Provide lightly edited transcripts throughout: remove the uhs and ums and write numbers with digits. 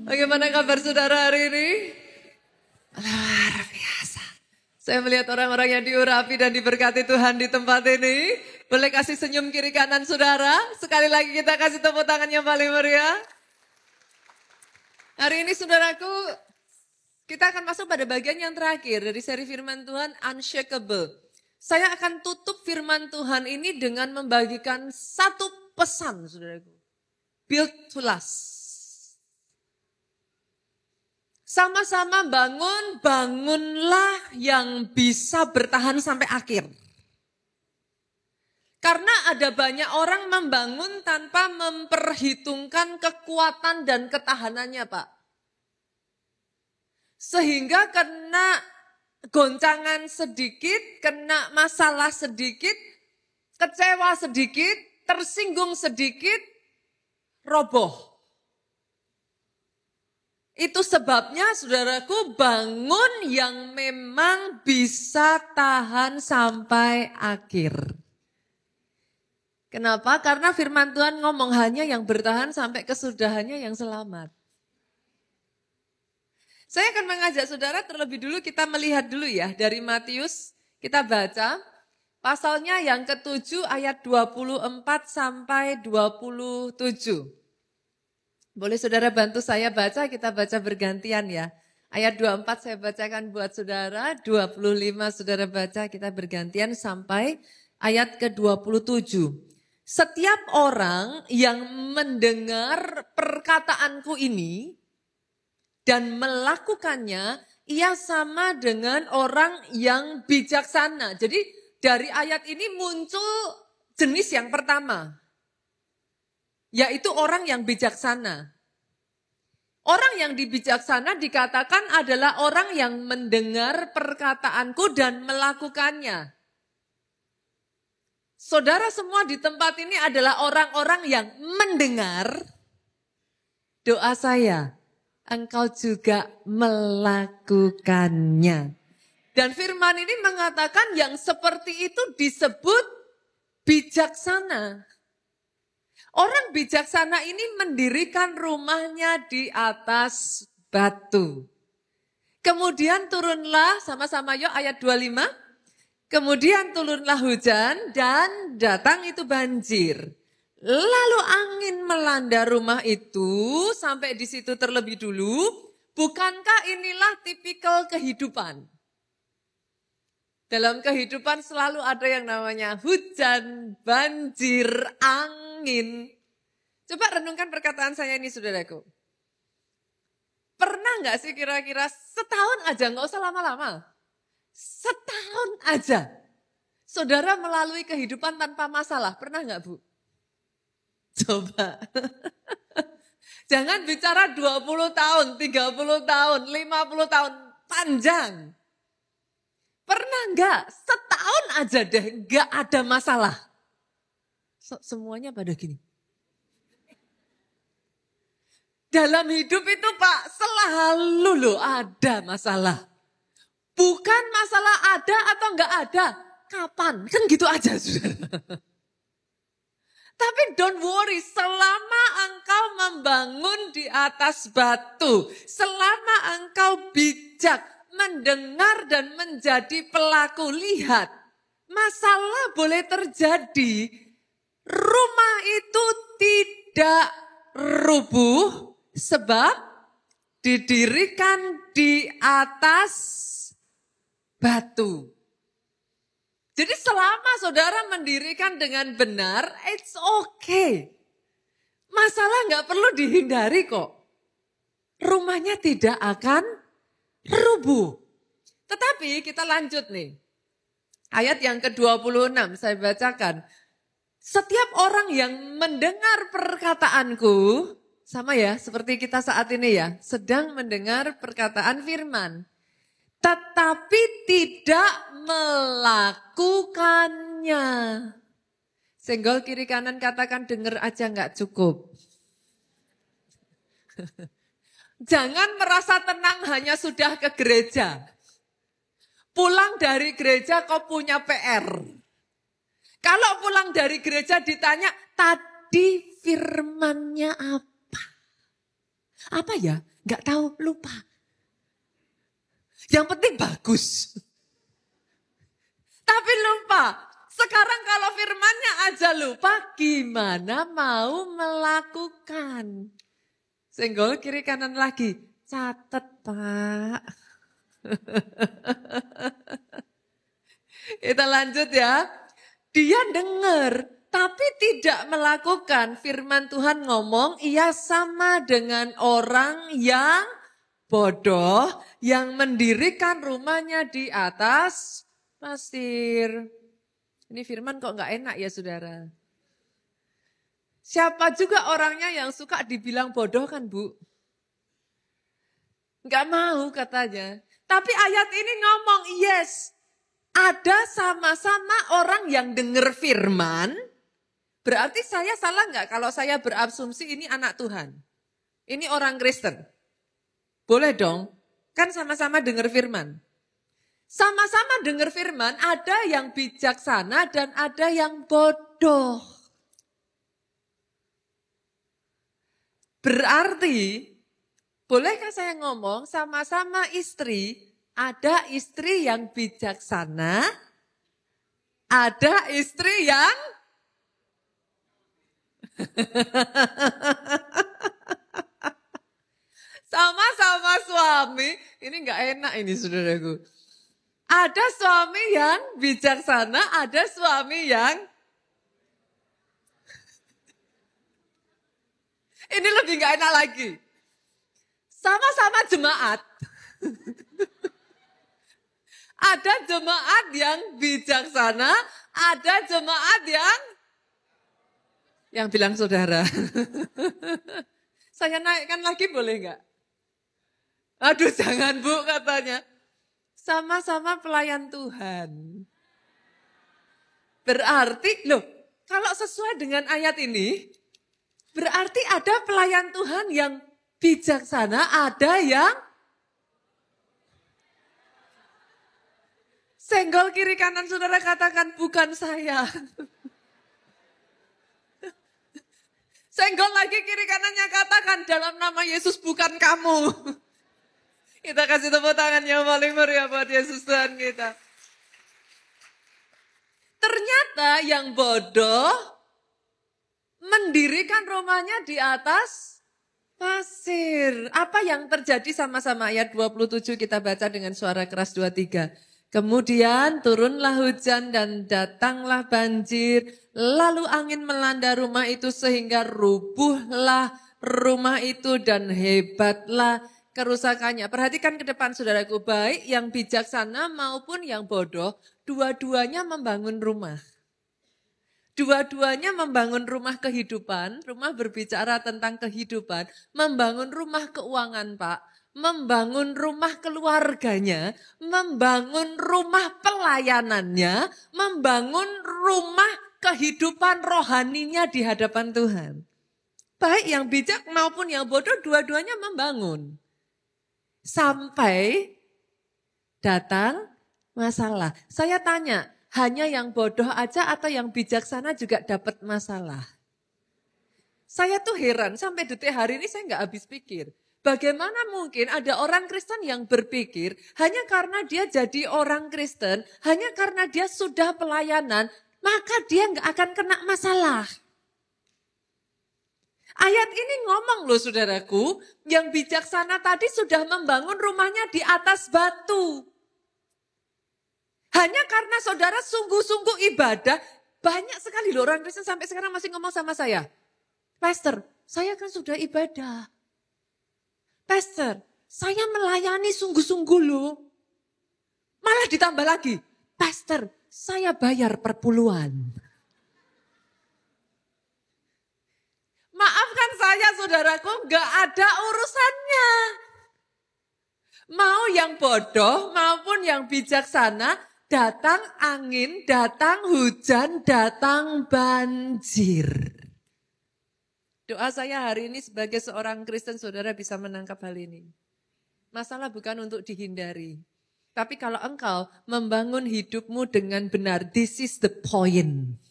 Bagaimana kabar saudara hari ini? Luar biasa. Saya melihat orang-orang yang diurapi dan diberkati Tuhan di tempat ini. Boleh kasih senyum kiri kanan saudara. Sekali lagi kita kasih tepuk tangan yang paling meriah. Hari ini saudaraku, kita akan masuk pada bagian yang terakhir dari seri firman Tuhan Unshakable. Saya akan tutup firman Tuhan ini dengan membagikan satu pesan saudaraku. Build to last. Sama-sama bangun, bangunlah yang bisa bertahan sampai akhir. Karena ada banyak orang membangun tanpa memperhitungkan kekuatan dan ketahanannya, Pak. Sehingga kena goncangan sedikit, kena masalah sedikit, kecewa sedikit, tersinggung sedikit, roboh. Itu sebabnya saudaraku bangun yang memang bisa tahan sampai akhir. Kenapa? Karena firman Tuhan ngomong hanya yang bertahan sampai kesudahannya yang selamat. Saya akan mengajak saudara terlebih dulu kita melihat dulu ya dari Matius. Kita baca pasalnya yang ke-7 ayat 24 sampai 27. Boleh saudara bantu saya baca, kita baca bergantian ya. Ayat 24 saya bacakan buat saudara, 25 saudara baca, kita bergantian sampai ayat ke-27. Setiap orang yang mendengar perkataanku ini dan melakukannya, ia sama dengan orang yang bijaksana. Jadi dari ayat ini muncul jenis yang pertama. Yaitu orang yang bijaksana. Orang yang bijaksana dikatakan adalah orang yang mendengar perkataanku dan melakukannya. Saudara semua di tempat ini adalah orang-orang yang mendengar doa saya. Engkau juga melakukannya. Dan firman ini mengatakan yang seperti itu disebut bijaksana. Orang bijaksana ini mendirikan rumahnya di atas batu. Kemudian turunlah, sama-sama yuk ayat 25. Kemudian turunlah hujan dan datang itu banjir. Lalu angin melanda rumah itu sampai di situ terlebih dulu. Bukankah inilah tipikal kehidupan? Dalam kehidupan selalu ada yang namanya hujan, banjir, angin. Coba renungkan perkataan saya ini saudaraku. Pernah gak sih kira-kira setahun aja, gak usah lama-lama. Setahun aja. Saudara melalui kehidupan tanpa masalah, pernah gak Bu? Coba. Jangan bicara 20 tahun, 30 tahun, 50 tahun, panjang. Pernah enggak? Setahun aja deh enggak ada masalah. Semuanya pada gini. Dalam hidup itu Pak selalu loh ada masalah. Bukan masalah ada atau enggak ada. Kapan? Kan gitu aja saudara. Tapi don't worry, selama engkau membangun di atas batu. Selama engkau bijak. Mendengar dan menjadi pelaku, lihat, masalah boleh terjadi, rumah itu tidak rubuh sebab didirikan di atas batu. Jadi selama saudara mendirikan dengan benar, it's okay. Masalah gak perlu dihindari kok. Rumahnya tidak akan rubuh. Tetapi kita lanjut nih. Ayat yang ke-26 saya bacakan. Setiap orang yang mendengar perkataanku, sama ya seperti kita saat ini ya, sedang mendengar perkataan firman. Tetapi tidak melakukannya. Senggol kiri kanan katakan dengar aja gak cukup. Jangan merasa tenang hanya sudah ke gereja. Pulang dari gereja kau punya PR. Kalau pulang dari gereja ditanya, tadi firmannya apa? Apa ya? Nggak tahu, lupa. Yang penting bagus. Tapi lupa. Sekarang kalau firmannya aja lupa, gimana mau melakukan? Senggol kiri kanan lagi. Catet, Pak. Kita lanjut ya. Dia dengar, tapi tidak melakukan. Firman Tuhan ngomong, ia sama dengan orang yang bodoh, yang mendirikan rumahnya di atas pasir. Ini firman kok nggak enak ya saudara. Siapa juga orangnya yang suka dibilang bodoh kan Bu? Nggak mau katanya. Tapi ayat ini ngomong yes. Ada sama-sama orang yang dengar firman. Berarti saya salah nggak kalau saya berasumsi ini anak Tuhan? Ini orang Kristen. Boleh dong. Kan sama-sama dengar firman. Sama-sama dengar firman, ada yang bijaksana dan ada yang bodoh. Berarti, bolehkah saya ngomong sama-sama istri, ada istri yang bijaksana, ada istri yang sama-sama suami, ini nggak enak ini saudaraku. Ada suami yang bijaksana, ada suami yang ini lebih gak enak lagi. Sama-sama jemaat. Ada jemaat yang bijaksana, ada jemaat yang bilang saudara. Saya naikkan lagi boleh gak? Aduh jangan Bu katanya. Sama-sama pelayan Tuhan. Berarti, loh, kalau sesuai dengan ayat ini, berarti ada pelayan Tuhan yang bijaksana, ada yang senggol kiri kanan saudara katakan bukan saya. Senggol lagi kiri kanannya katakan dalam nama Yesus bukan kamu. Kita kasih tepuk tangan yang paling meriah buat Yesus Tuhan kita. Ternyata yang bodoh mendirikan rumahnya di atas pasir. Apa yang terjadi sama-sama ayat 27 kita baca dengan suara keras 23. Kemudian turunlah hujan dan datanglah banjir. Lalu angin melanda rumah itu sehingga rubuhlah rumah itu dan hebatlah kerusakannya. Perhatikan ke depan saudaraku, baik yang bijaksana maupun yang bodoh, dua-duanya membangun rumah. Dua-duanya membangun rumah kehidupan, rumah berbicara tentang kehidupan, membangun rumah keuangan Pak, membangun rumah keluarganya, membangun rumah pelayanannya, membangun rumah kehidupan rohaninya di hadapan Tuhan. Baik yang bijak maupun yang bodoh, dua-duanya membangun. Sampai datang masalah. Saya tanya, hanya yang bodoh aja atau yang bijaksana juga dapat masalah? Saya tuh heran, sampai detik hari ini saya nggak habis pikir. Bagaimana mungkin ada orang Kristen yang berpikir hanya karena dia jadi orang Kristen, hanya karena dia sudah pelayanan, maka dia nggak akan kena masalah. Ayat ini ngomong loh saudaraku, yang bijaksana tadi sudah membangun rumahnya di atas batu. Hanya karena saudara sungguh-sungguh ibadah, banyak sekali loh orang Kristen sampai sekarang masih ngomong sama saya. Pastor, saya kan sudah ibadah. Pastor, saya melayani sungguh-sungguh loh. Malah ditambah lagi, Pastor, saya bayar per puluhan. Maafkan saya saudaraku, gak ada urusannya. Mau yang bodoh maupun yang bijaksana, datang angin, datang hujan, datang banjir. Doa saya hari ini sebagai seorang Kristen saudara bisa menangkap hal ini. Masalah bukan untuk dihindari. Tapi kalau engkau membangun hidupmu dengan benar, this is the point.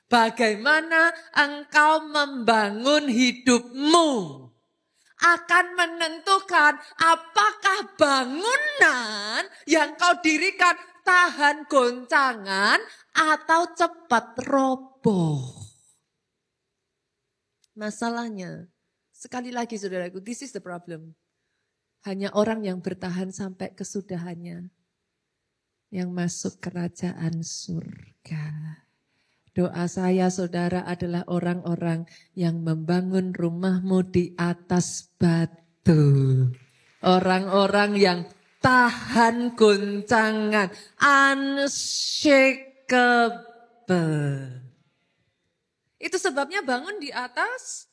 Bagaimana engkau membangun hidupmu? akan menentukan apakah bangunan yang kau dirikan tahan goncangan atau cepat roboh. Masalahnya, sekali lagi saudaraku, this is the problem. Hanya orang yang bertahan sampai kesudahannya yang masuk kerajaan surga. Doa saya saudara adalah orang-orang yang membangun rumahmu di atas batu. Orang-orang yang tahan goncangan, unshakable. Itu sebabnya bangun di atas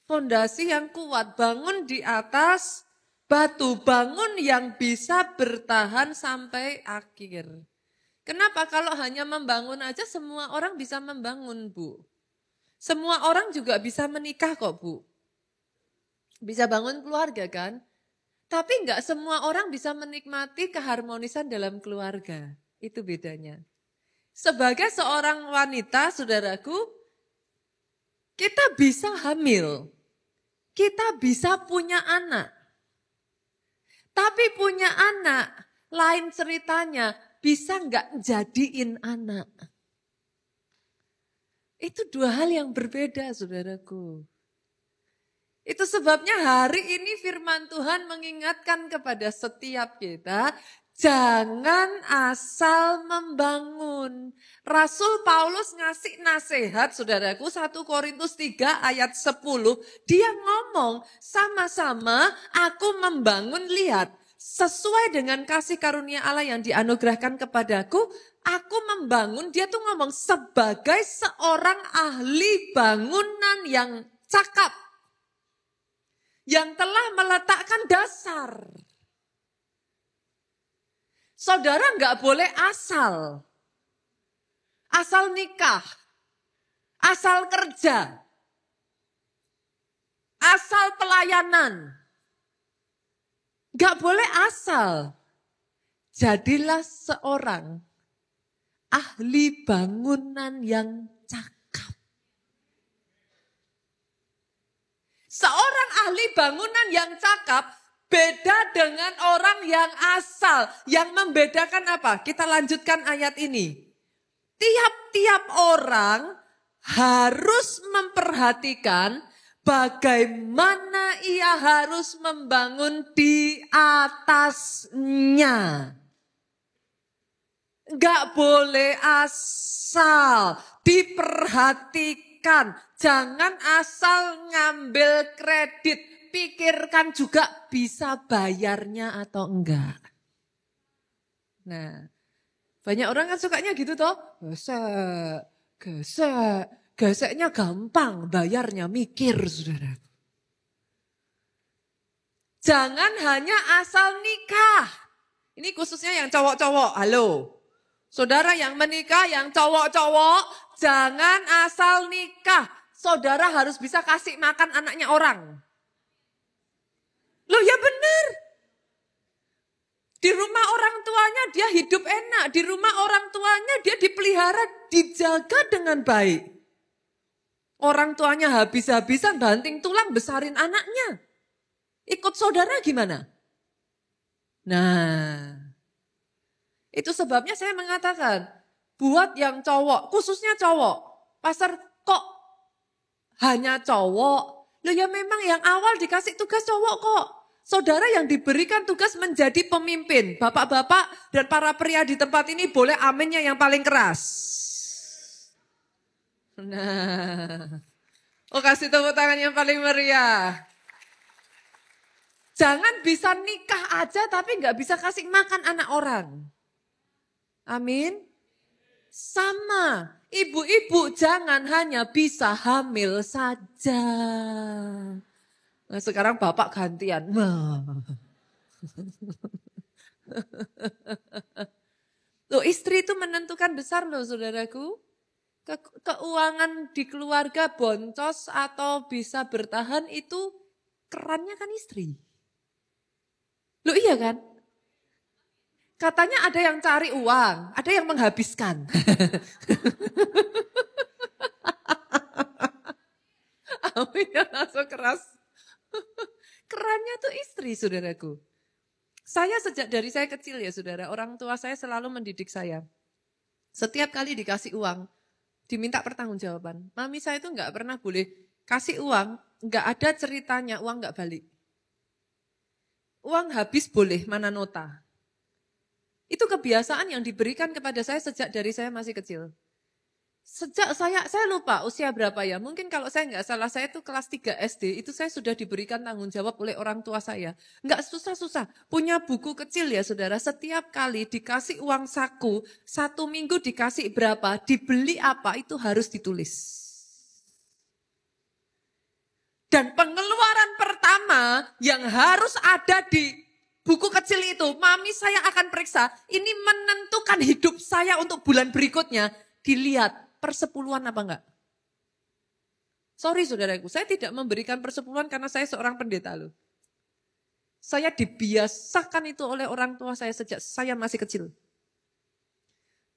fondasi yang kuat, bangun di atas batu, bangun yang bisa bertahan sampai akhir. Kenapa? Kalau hanya membangun aja semua orang bisa membangun, Bu. Semua orang juga bisa menikah kok, Bu. Bisa bangun keluarga kan? Tapi enggak semua orang bisa menikmati keharmonisan dalam keluarga. Itu bedanya. Sebagai seorang wanita, saudaraku, kita bisa hamil. Kita bisa punya anak. Tapi punya anak, lain ceritanya. Bisa nggak jadiin anak? Itu dua hal yang berbeda, saudaraku. Itu sebabnya hari ini firman Tuhan mengingatkan kepada setiap kita, jangan asal membangun. Rasul Paulus ngasih nasihat, saudaraku, 1 Korintus 3 ayat 10. Dia ngomong, sama-sama aku membangun, lihat. Sesuai dengan kasih karunia Allah yang dianugerahkan kepadaku, aku membangun, dia tuh ngomong sebagai seorang ahli bangunan yang cakap. Yang telah meletakkan dasar. Saudara nggak boleh asal. Asal nikah. Asal kerja. Asal pelayanan. Gak boleh asal. Jadilah seorang ahli bangunan yang cakap. Seorang ahli bangunan yang cakap beda dengan orang yang asal. Yang membedakan apa? Kita lanjutkan ayat ini. Tiap-tiap orang harus memperhatikan bagaimana ia harus membangun di atasnya. Gak boleh asal, diperhatikan. Jangan asal ngambil kredit, pikirkan juga bisa bayarnya atau enggak. Nah, banyak orang kan sukanya gitu toh. Gesek. Geseknya gampang, bayarnya mikir, saudara. Jangan hanya asal nikah. Ini khususnya yang cowok-cowok, halo. Saudara yang menikah, yang cowok-cowok, jangan asal nikah. Saudara harus bisa kasih makan anaknya orang. Loh ya benar. Di rumah orang tuanya dia hidup enak. Di rumah orang tuanya dia dipelihara, dijaga dengan baik. Orang tuanya habis-habisan banting tulang besarin anaknya. Ikut saudara gimana? Nah, itu sebabnya saya mengatakan, buat yang cowok, khususnya cowok, pastor kok hanya cowok? Loh ya memang yang awal dikasih tugas cowok kok. Saudara yang diberikan tugas menjadi pemimpin, bapak-bapak dan para pria di tempat ini boleh aminnya yang paling keras. Nah, kasih tepuk tangan yang paling meriah. Jangan bisa nikah aja tapi nggak bisa kasih makan anak orang. Amin. Sama, ibu-ibu jangan hanya bisa hamil saja. Nah, sekarang bapak gantian. Loh, istri itu menentukan besar loh saudaraku. Keuangan di keluarga boncos atau bisa bertahan itu kerannya kan istri. Loh iya kan? Katanya ada yang cari uang, ada yang menghabiskan. Amin ya langsung keras. Kerannya tuh istri, saudaraku. Saya sejak dari saya kecil ya saudara, orang tua saya selalu mendidik saya. Setiap kali dikasih uang, diminta pertanggungjawaban. Mami saya itu nggak pernah boleh kasih uang, nggak ada ceritanya uang nggak balik. Uang habis boleh, mana nota. Itu kebiasaan yang diberikan kepada saya sejak dari saya masih kecil. Sejak saya lupa usia berapa ya, mungkin kalau saya nggak salah, saya itu kelas 3 SD, itu saya sudah diberikan tanggung jawab oleh orang tua saya. Nggak susah-susah, punya buku kecil ya saudara, setiap kali dikasih uang saku, 1 minggu dikasih berapa, dibeli apa, itu harus ditulis. Dan pengeluaran pertama yang harus ada di buku kecil itu, mami saya akan periksa, ini menentukan hidup saya untuk bulan berikutnya, dilihat. Persepuluhan apa enggak? Sorry saudaraku, saya tidak memberikan persepuluhan karena saya seorang pendeta loh. Saya dibiasakan itu oleh orang tua saya sejak saya masih kecil.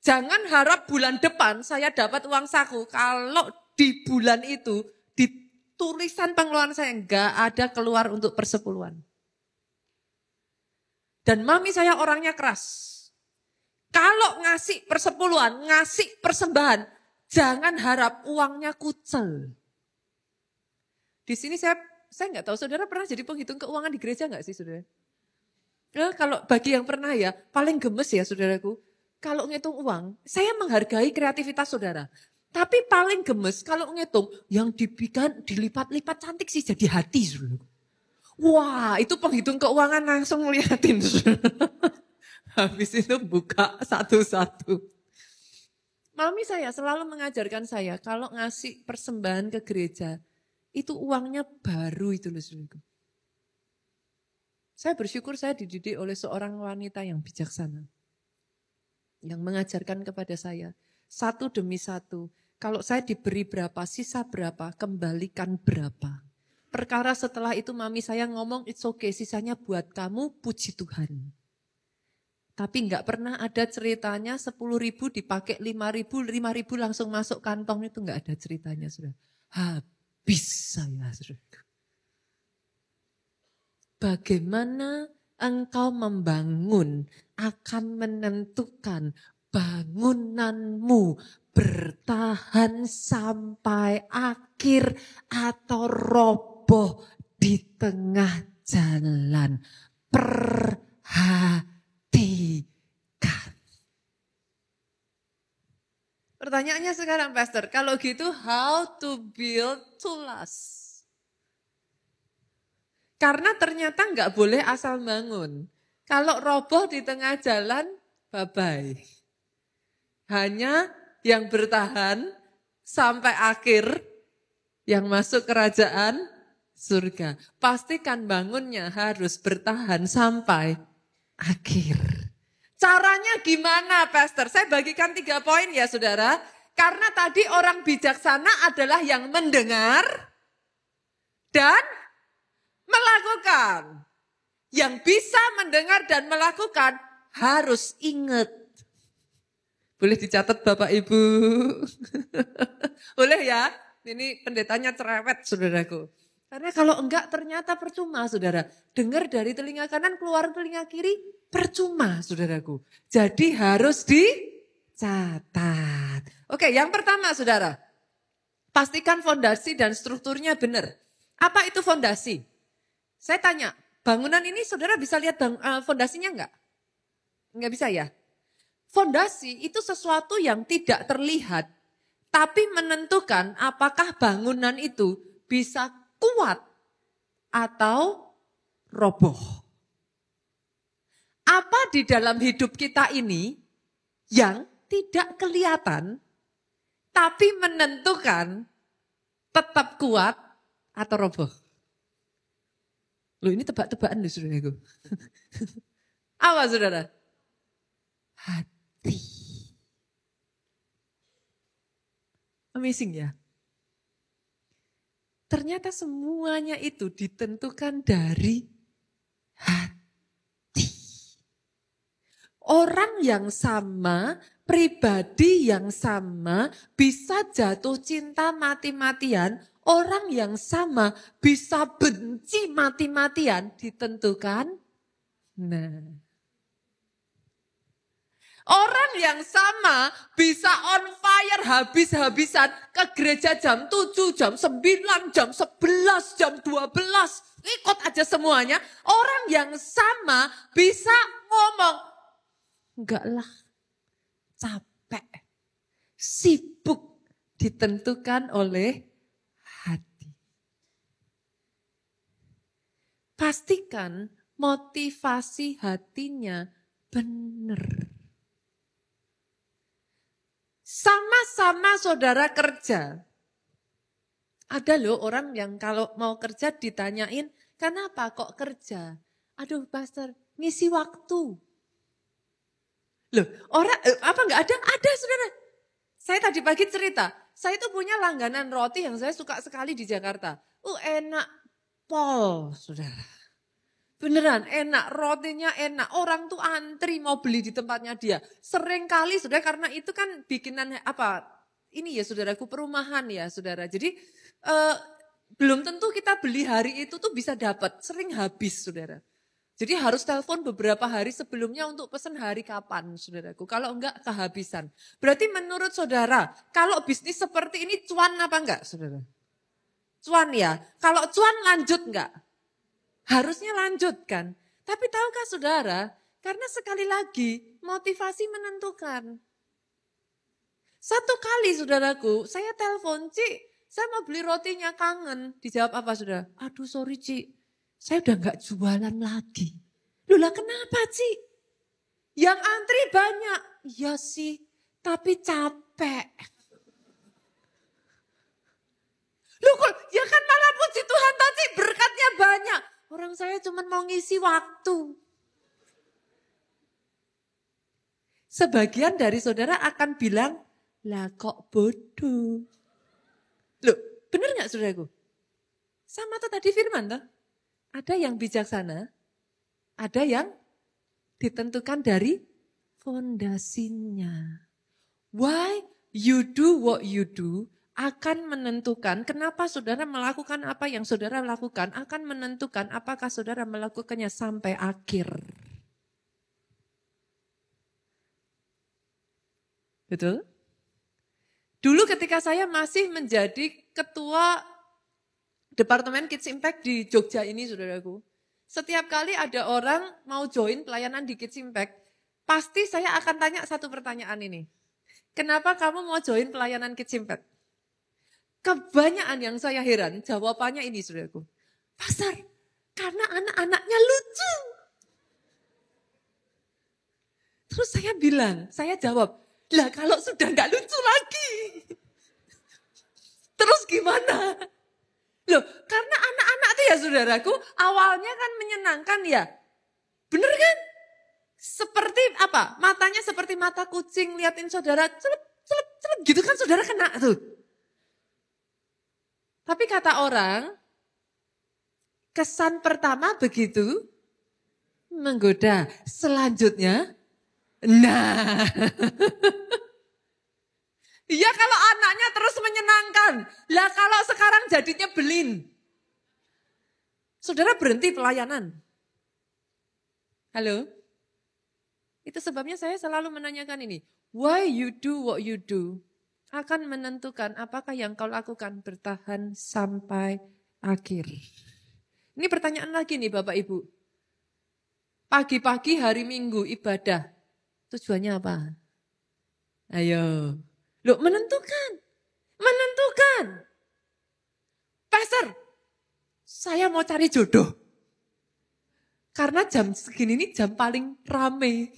Jangan harap bulan depan saya dapat uang saku. Kalau di bulan itu, di tulisan pengeluaran saya enggak ada keluar untuk persepuluhan. Dan mami saya orangnya keras. Kalau ngasih persepuluhan, ngasih persembahan, jangan harap uangnya kucel. Di sini saya nggak tahu, saudara pernah jadi penghitung keuangan di gereja nggak sih saudara? Nah, kalau bagi yang pernah ya, paling gemes ya saudaraku. Kalau ngitung uang, saya menghargai kreativitas saudara. Tapi paling gemes kalau ngitung, yang dilipat-lipat cantik sih jadi hati saudara. Wah, itu penghitung keuangan langsung ngeliatin saudara. Habis itu buka satu-satu. Mami saya selalu mengajarkan saya kalau ngasih persembahan ke gereja, itu uangnya baru itu loh saudaraku. Saya bersyukur saya dididik oleh seorang wanita yang bijaksana. Yang mengajarkan kepada saya, satu demi satu, kalau saya diberi berapa, sisa berapa, kembalikan berapa. Perkara setelah itu mami saya ngomong, it's okay, sisanya buat kamu, puji Tuhan. Tapi enggak pernah ada ceritanya 10.000 dipakai 5.000, 5.000 langsung masuk kantong, itu enggak ada ceritanya sudah. Habis saya sudah. Bagaimana engkau membangun akan menentukan bangunanmu bertahan sampai akhir atau roboh di tengah jalan. Perhatikan. Pertanyaannya sekarang Pastor, kalau gitu how to build to last? Karena ternyata nggak boleh asal bangun. Kalau roboh di tengah jalan, bye-bye. Hanya yang bertahan sampai akhir, yang masuk kerajaan surga. Pastikan bangunnya harus bertahan sampai akhir. Caranya gimana Pastor? Saya bagikan 3 poin ya saudara. Karena tadi orang bijaksana adalah yang mendengar dan melakukan. Yang bisa mendengar dan melakukan harus ingat. Boleh dicatat Bapak Ibu? Boleh ya? Ini pendetanya cerewet saudaraku. Karena kalau enggak ternyata percuma saudara. Dengar dari telinga kanan keluar telinga kiri percuma saudaraku. Jadi harus dicatat. Oke, yang pertama saudara. Pastikan fondasi dan strukturnya benar. Apa itu fondasi? Saya tanya, bangunan ini saudara bisa lihat fondasinya enggak? Enggak bisa ya? Fondasi itu sesuatu yang tidak terlihat. Tapi menentukan apakah bangunan itu bisa kuat atau roboh. Apa di dalam hidup kita ini yang tidak kelihatan tapi menentukan tetap kuat atau roboh? Loh ini tebak-tebakan loh saudaraku. Apa saudara? Hati. Amazing ya. Ternyata semuanya itu ditentukan dari hati. Orang yang sama, pribadi yang sama, bisa jatuh cinta mati-matian. Orang yang sama bisa benci mati-matian, ditentukan. Nah, orang yang sama bisa on fire habis-habisan ke gereja jam 7, jam 9, jam 11, jam 12. Ikut aja semuanya. Orang yang sama bisa ngomong, enggak lah, capek, sibuk, ditentukan oleh hati. Pastikan motivasi hatinya benar. Sama-sama saudara kerja. Ada loh orang yang kalau mau kerja ditanyain, kenapa kok kerja? Aduh pastor, ngisi waktu. Loh, orang apa enggak ada? Ada saudara. Saya tadi pagi cerita, saya itu punya langganan roti yang saya suka sekali di Jakarta. Enak pol, saudara. Beneran enak, rotinya enak. Orang tuh antri mau beli di tempatnya dia. Sering kali saudara, karena itu kan bikinan apa? Ini ya saudaraku, perumahan ya saudara. Jadi belum tentu kita beli hari itu tuh bisa dapat. Sering habis saudara. Jadi harus telepon beberapa hari sebelumnya untuk pesan hari kapan saudaraku. Kalau enggak kehabisan. Berarti menurut saudara, kalau bisnis seperti ini cuan apa enggak saudara? Cuan ya. Kalau cuan lanjut enggak? Harusnya lanjut kan. Tapi tahukah saudara, karena sekali lagi motivasi menentukan. Satu kali saudaraku, saya telepon, Cik, saya mau beli rotinya kangen. Dijawab apa saudara? Aduh sorry Cik, saya udah enggak jualan lagi. Loh lah kenapa Cik? Yang antri banyak. Iya sih, tapi capek. Loh kok, ya kan malah puji Tuhan tadi berkatnya banyak. Orang saya cuma mau ngisi waktu. Sebagian dari saudara akan bilang, lah kok bodoh. Loh, benar gak saudaraku? Sama tuh tadi firman tuh. Ada yang bijaksana, ada yang ditentukan dari fondasinya. Why you do what you do akan menentukan kenapa saudara melakukan apa yang saudara lakukan, akan menentukan apakah saudara melakukannya sampai akhir. Betul? Dulu ketika saya masih menjadi ketua Departemen Kids Impact di Jogja ini saudaraku, setiap kali ada orang mau join pelayanan di Kids Impact, pasti saya akan tanya satu pertanyaan ini. Kenapa kamu mau join pelayanan Kids Impact? Kebanyakan yang saya heran, jawabannya ini saudaraku. Pastor, karena anak-anaknya lucu. Terus saya bilang, saya jawab, lah kalau sudah nggak lucu lagi. Terus gimana? Loh, karena anak-anak itu ya saudaraku, awalnya kan menyenangkan ya. Bener kan? Seperti apa? Matanya seperti mata kucing, liatin saudara, celup, celup, celup, gitu kan saudara kena tuh. Tapi kata orang, kesan pertama begitu menggoda. Selanjutnya, nah. Iya kalau anaknya terus menyenangkan. Lah kalau sekarang jadi nyebelin. Saudara berhenti pelayanan. Halo? Itu sebabnya saya selalu menanyakan ini. Why you do what you do? Akan menentukan apakah yang kau lakukan bertahan sampai akhir. Ini pertanyaan lagi nih Bapak Ibu. Pagi-pagi hari Minggu ibadah. Tujuannya apa? Ayo. Loh menentukan. Menentukan. Pastor, saya mau cari jodoh. Karena jam segini ini jam paling rame.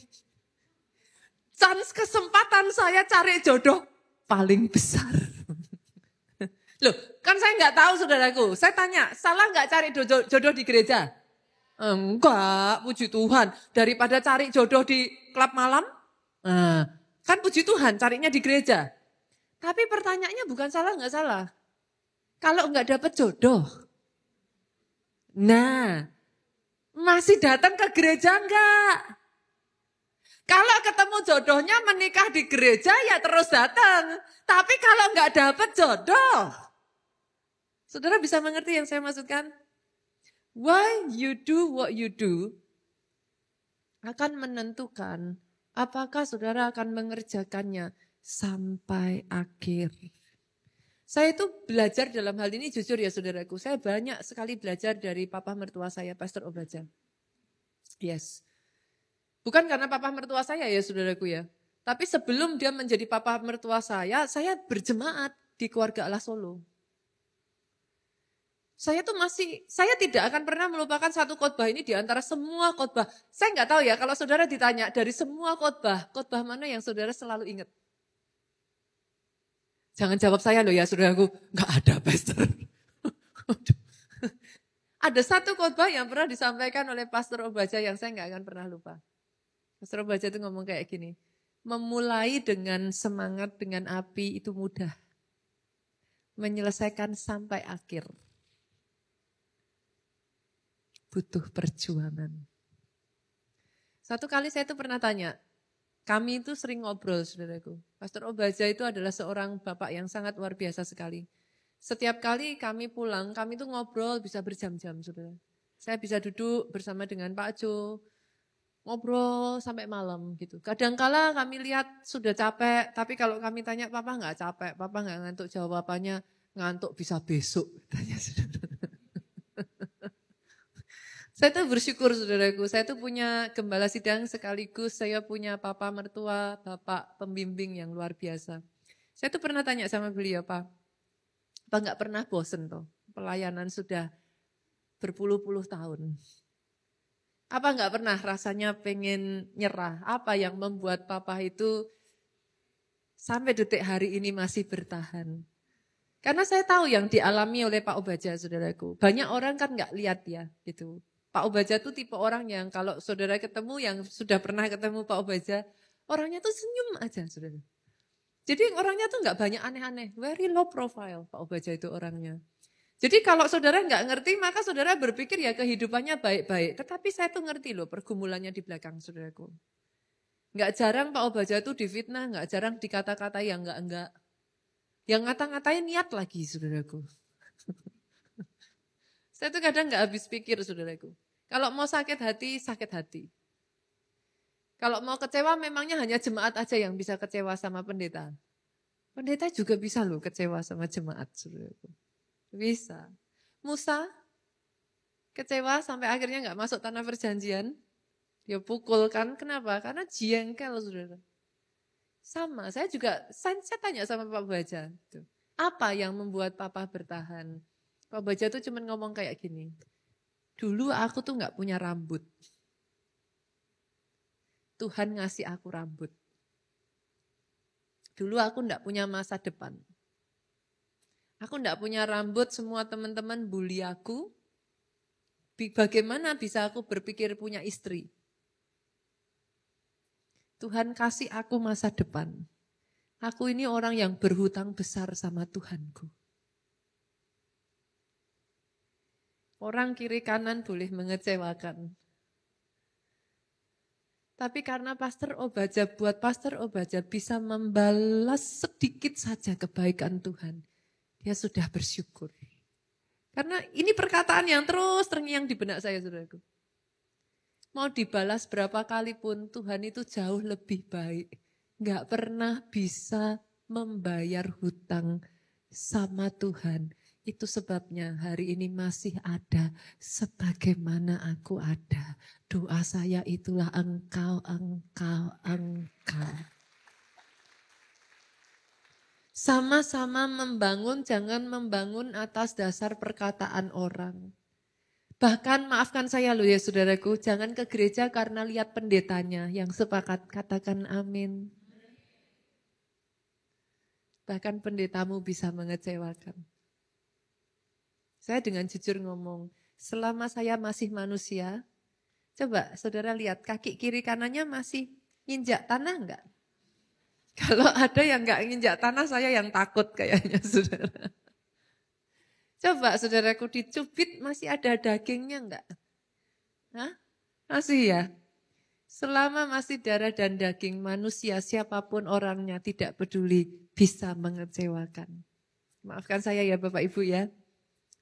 Chance kesempatan saya cari jodoh paling besar. Loh, kan saya nggak tahu saudaraku. Saya tanya, salah nggak cari jodoh di gereja? Enggak, puji Tuhan. Daripada cari jodoh di klub malam, kan puji Tuhan carinya di gereja. Tapi pertanyaannya bukan salah nggak salah. Kalau nggak dapat jodoh, nah masih datang ke gereja enggak? Kalau ketemu jodohnya menikah di gereja ya terus datang. Tapi kalau nggak dapat jodoh. Saudara bisa mengerti yang saya maksudkan? Why you do what you do akan menentukan apakah saudara akan mengerjakannya sampai akhir. Saya itu belajar dalam hal ini jujur ya saudaraku. Saya banyak sekali belajar dari papa mertua saya, Pastor Obaja. Yes. Bukan karena papa mertua saya ya saudaraku ya. Tapi sebelum dia menjadi papa mertua saya berjemaat di Keluarga Allah Solo. Saya tidak akan pernah melupakan satu khotbah ini di antara semua khotbah. Saya nggak tahu ya kalau saudara ditanya dari semua khotbah mana yang saudara selalu ingat? Jangan jawab saya loh ya saudaraku, nggak ada pastor. Ada satu khotbah yang pernah disampaikan oleh Pastor Obaja yang saya nggak akan pernah lupa. Pastor Obaja itu ngomong kayak gini, memulai dengan semangat, dengan api itu mudah. Menyelesaikan sampai akhir butuh perjuangan. Satu kali saya tuh pernah tanya, kami itu sering ngobrol saudaraku. Pastor Obaja itu adalah seorang bapak yang sangat luar biasa sekali. Setiap kali kami pulang, kami tuh ngobrol bisa berjam-jam saudara. Saya bisa duduk bersama dengan Pak Jo, ngobrol sampai malam gitu. Kadangkala kami lihat sudah capek, tapi kalau kami tanya, Papa nggak capek, Papa nggak ngantuk, jawabannya ngantuk bisa besok. Tanya saudara. Saya tuh bersyukur saudaraku, saya tuh punya gembala sidang sekaligus saya punya papa mertua, bapak pembimbing yang luar biasa. Saya tuh pernah tanya sama beliau, Pak nggak pernah bosen toh, pelayanan sudah berpuluh-puluh tahun. Apa nggak pernah rasanya pengen nyerah? Apa yang membuat papa itu sampai detik hari ini masih bertahan? Karena saya tahu yang dialami oleh Pak Obaja, saudaraku. Banyak orang kan nggak lihat ya, gitu. Pak Obaja tuh tipe orang yang kalau saudara ketemu yang sudah pernah ketemu Pak Obaja, orangnya tuh senyum aja, saudara. Jadi orangnya tuh nggak banyak aneh-aneh, very low profile Pak Obaja itu orangnya. Jadi kalau saudara nggak ngerti, maka saudara berpikir ya kehidupannya baik-baik. Tetapi saya tuh ngerti loh pergumulannya di belakang saudaraku. Nggak jarang Pak Obaja tuh difitnah, nggak jarang dikata-katai yang enggak. Yang ngata-ngatain niat lagi saudaraku. Saya tuh kadang nggak habis pikir saudaraku. Kalau mau sakit hati, sakit hati. Kalau mau kecewa memangnya hanya jemaat aja yang bisa kecewa sama pendeta. Pendeta juga bisa loh kecewa sama jemaat saudaraku. Bisa. Musa kecewa sampai akhirnya nggak masuk tanah perjanjian. Dia pukul kan, kenapa? Karena jengkel saudara. Sama, saya tanya sama Pak Baja. Apa yang membuat Papa bertahan? Pak Baja tuh cuma ngomong kayak gini. Dulu aku tuh nggak punya rambut. Tuhan ngasih aku rambut. Dulu aku nggak punya masa depan. Aku nggak punya rambut, semua teman-teman bully aku. Bagaimana bisa aku berpikir punya istri? Tuhan kasih aku masa depan. Aku ini orang yang berhutang besar sama Tuhanku. Orang kiri kanan boleh mengecewakan. Tapi karena Pastor Obaja, buat Pastor Obaja bisa membalas sedikit saja kebaikan Tuhan. Dia sudah bersyukur. Karena ini perkataan yang terus terngiang di benak saya, saudaraku. Mau dibalas berapa kali pun Tuhan itu jauh lebih baik. Nggak pernah bisa membayar hutang sama Tuhan. Itu sebabnya hari ini masih ada sebagaimana aku ada. Doa saya itulah engkau, engkau, engkau. Sama-sama membangun, jangan membangun atas dasar perkataan orang. Bahkan maafkan saya loh ya saudaraku, jangan ke gereja karena lihat pendetanya yang sepakat, katakan amin. Bahkan pendetamu bisa mengecewakan. Saya dengan jujur ngomong, selama saya masih manusia, coba saudara lihat kaki kiri kanannya masih nginjak tanah enggak? Kalau ada yang enggak nginjak tanah, saya yang takut kayaknya saudara. Coba saudaraku dicubit masih ada dagingnya enggak? Hah? Masih ya? Selama masih darah dan daging manusia, siapapun orangnya tidak peduli, bisa mengecewakan. Maafkan saya ya Bapak Ibu ya,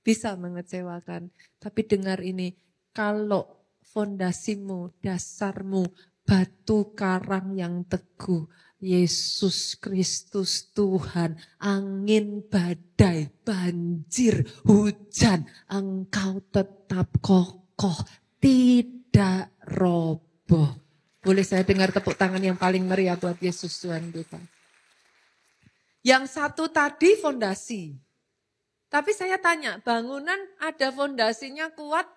bisa mengecewakan. Tapi dengar ini, kalau fondasimu, dasarmu, batu karang yang teguh, Yesus Kristus Tuhan, angin, badai, banjir, hujan, engkau tetap kokoh, tidak roboh. Boleh saya dengar tepuk tangan yang paling meriah buat Yesus Tuhan kita. Yang satu tadi fondasi. Tapi saya tanya, bangunan ada fondasinya kuat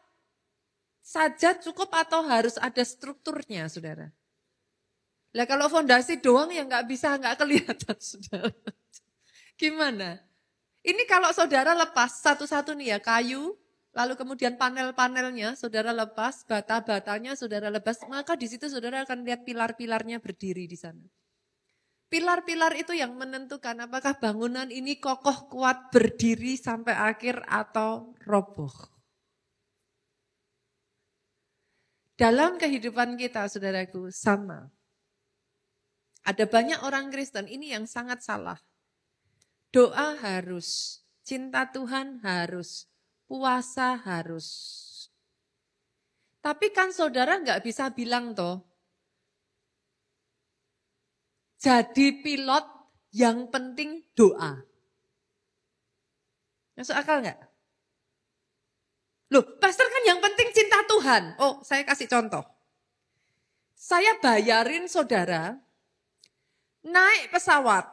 saja cukup atau harus ada strukturnya, saudara? Lah kalau fondasi doang ya nggak bisa, nggak kelihatan, saudara. Gimana? Ini kalau saudara lepas satu-satu nih ya, kayu, lalu kemudian panel-panelnya saudara lepas, bata-batanya saudara lepas, maka di situ saudara akan lihat pilar-pilarnya berdiri di sana. Pilar-pilar itu yang menentukan apakah bangunan ini kokoh kuat berdiri sampai akhir atau roboh. Dalam kehidupan kita, saudaraku, sama. Ada banyak orang Kristen, ini yang sangat salah. Doa harus, cinta Tuhan harus, puasa harus. Tapi kan saudara nggak bisa bilang toh, jadi pilot yang penting doa. Masuk akal nggak? Loh, pastor kan yang penting cinta Tuhan. Oh, saya kasih contoh. Saya bayarin saudara naik pesawat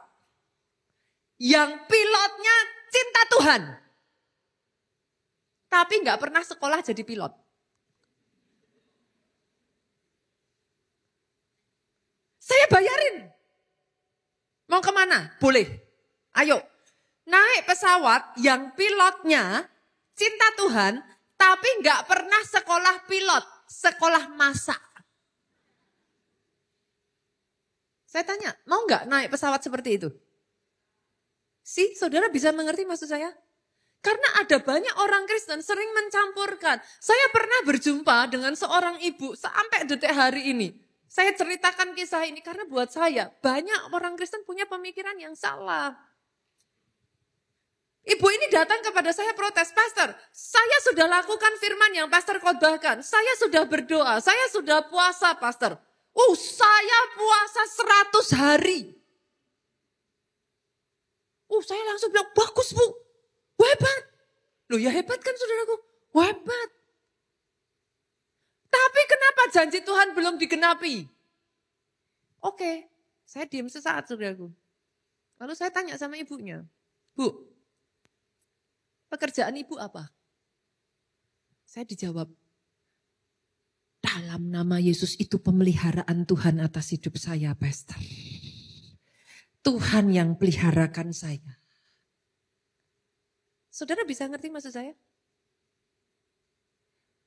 yang pilotnya cinta Tuhan. Tapi nggak pernah sekolah jadi pilot. Saya bayarin. Mau kemana? Boleh. Ayo. Naik pesawat yang pilotnya cinta Tuhan, tapi nggak pernah sekolah pilot, sekolah masak. Saya tanya, mau nggak naik pesawat seperti itu? Saudara bisa mengerti maksud saya? Karena ada banyak orang Kristen sering mencampurkan. Saya pernah berjumpa dengan seorang ibu sampai detik hari ini. Saya ceritakan kisah ini karena buat saya banyak orang Kristen punya pemikiran yang salah. Ibu ini datang kepada saya protes, Pastor, saya sudah lakukan firman yang Pastor khotbahkan. Saya sudah berdoa, saya sudah puasa, Pastor. Saya puasa 100 hari. Saya langsung bilang, bagus Bu, hebat. Loh ya hebat kan saudaraku, hebat. Tapi kenapa janji Tuhan belum digenapi? Oke, saya diam sesaat saudaraku. Lalu saya tanya sama ibunya, Bu, pekerjaan ibu apa? Saya dijawab, dalam nama Yesus itu pemeliharaan Tuhan atas hidup saya, Pastor. Tuhan yang peliharakan saya. Saudara bisa ngerti maksud saya?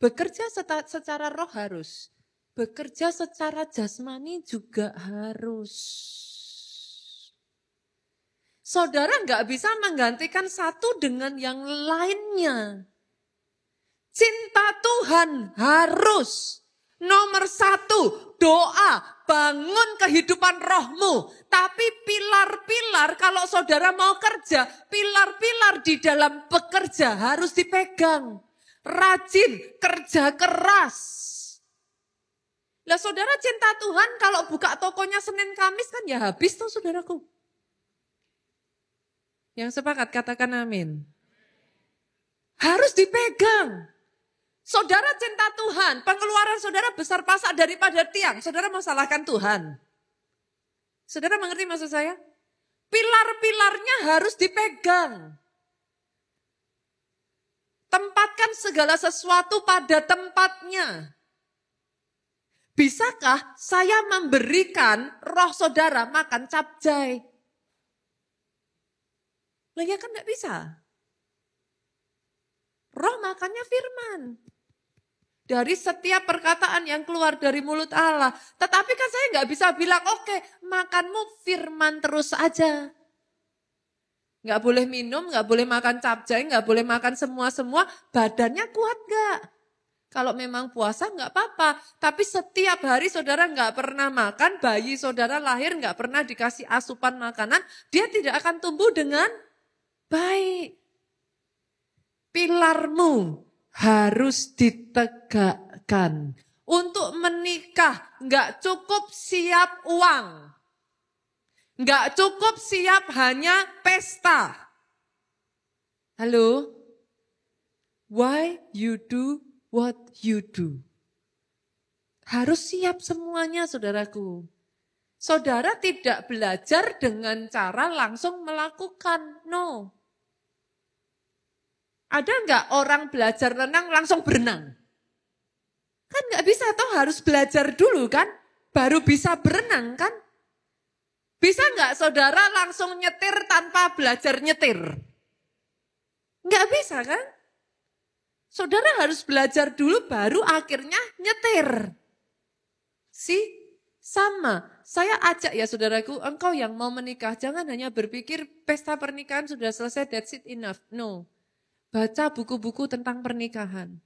Bekerja secara roh harus. Bekerja secara jasmani juga harus. Saudara nggak bisa menggantikan satu dengan yang lainnya. Cinta Tuhan harus. Nomor 1, doa, bangun kehidupan rohmu. Tapi pilar-pilar kalau saudara mau kerja, pilar-pilar di dalam bekerja harus dipegang. Rajin, kerja keras. Lah saudara cinta Tuhan kalau buka tokonya Senin Kamis kan ya habis tuh saudaraku. Yang sepakat katakan amin. Harus dipegang. Saudara cinta Tuhan, pengeluaran saudara besar pasak daripada tiang. Saudara mau salahkan Tuhan. Saudara mengerti maksud saya? Pilar-pilarnya harus dipegang. Tempatkan segala sesuatu pada tempatnya. Bisakah saya memberikan roh saudara makan capcay? Lah ya kan gak bisa. Roh makannya firman. Dari setiap perkataan yang keluar dari mulut Allah. Tetapi kan saya gak bisa bilang, oke, makanmu firman terus aja. Gak boleh minum, gak boleh makan capcay, gak boleh makan semua-semua. Badannya kuat gak? Kalau memang puasa nggak apa-apa. Tapi setiap hari saudara nggak pernah makan, bayi saudara lahir nggak pernah dikasih asupan makanan, dia tidak akan tumbuh dengan baik. Pilarmu harus ditegakkan. Untuk menikah nggak cukup siap uang. Nggak cukup siap hanya pesta. Halo? Why you do what you do? Harus siap semuanya, saudaraku. Saudara tidak belajar dengan cara langsung melakukan. No. Ada nggak orang belajar renang langsung berenang? Kan nggak bisa, toh harus belajar dulu kan? Baru bisa berenang kan? Bisa nggak saudara langsung nyetir tanpa belajar nyetir? Nggak bisa kan? Saudara harus belajar dulu baru akhirnya nyetir. Sama. Saya ajak ya saudaraku, engkau yang mau menikah, jangan hanya berpikir pesta pernikahan sudah selesai, that's it enough. No. Baca buku-buku tentang pernikahan.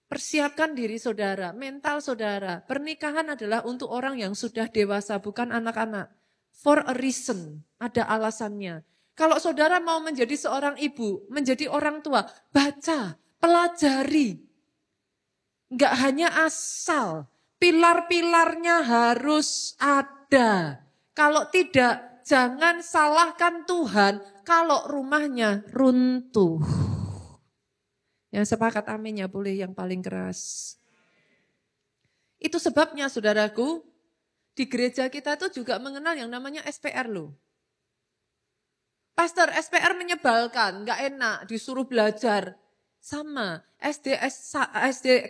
Persiapkan diri saudara, mental saudara. Pernikahan adalah untuk orang yang sudah dewasa, bukan anak-anak. For a reason, ada alasannya. Kalau saudara mau menjadi seorang ibu, menjadi orang tua, baca, pelajari. Enggak hanya asal, pilar-pilarnya harus ada. Kalau tidak, jangan salahkan Tuhan kalau rumahnya runtuh. Yang sepakat aminnya boleh yang paling keras. Itu sebabnya saudaraku, di gereja kita tuh juga mengenal yang namanya SPR loh. Pastor, SPR menyebalkan, nggak enak, disuruh belajar. Sama, SD